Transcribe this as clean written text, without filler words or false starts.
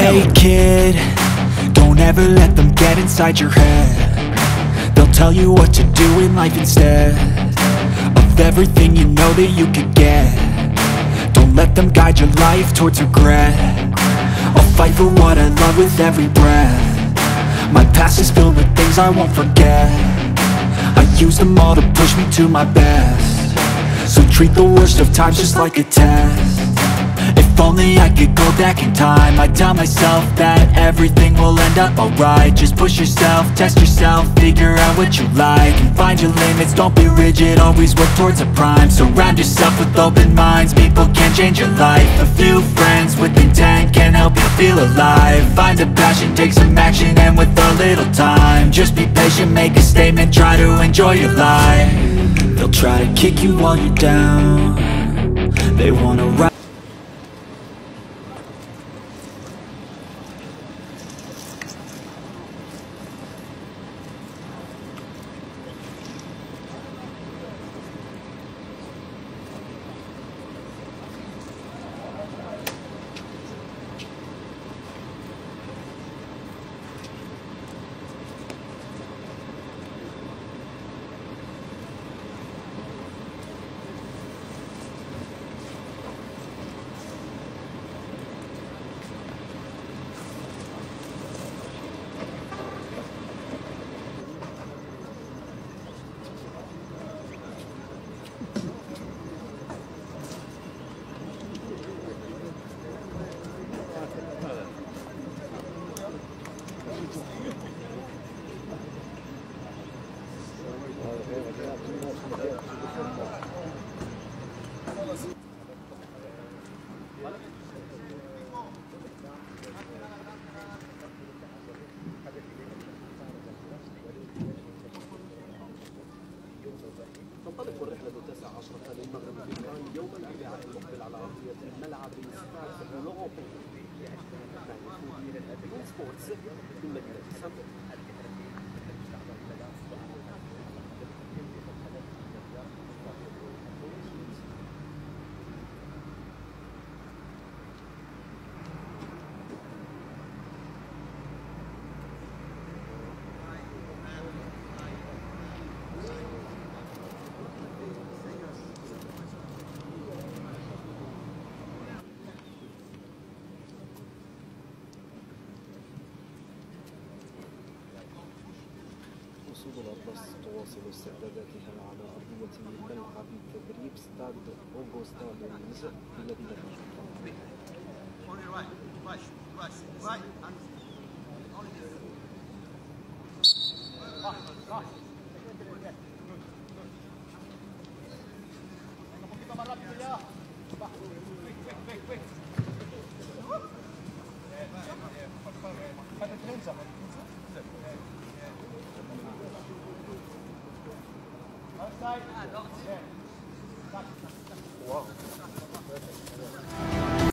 Hey kid, don't ever let them get inside your head. They'll tell you what to do in life instead of everything you know that you could get. Don't let them guide your life towards regret. I'll fight for what I love with every breath. My past is filled with things I won't forget. I use them all to push me to my best. So treat the worst of times just like a test. If only I could go back in time, I'd tell myself that everything will end up alright. Just push yourself, test yourself, figure out what you like, and find your limits, don't be rigid, always work towards a prime. Surround yourself with open minds, people can change your life. A few friends with intent can help you feel alive. Find a passion, take some action, and with a little time, just be patient, make a statement, try to enjoy your life. They'll try to kick you while you're down. They wanna ride. تنطلق الرحلة 19 للمغرب يوم الأربعاء المقبل على أرضية الملعب ستاد لوجود مع سبورتس في مدينة سانتو. أسود الأطلس تواصل استعداداتها على أرضية ملعب تدريب ستاد أوغوستا لويز في مدينة Wow.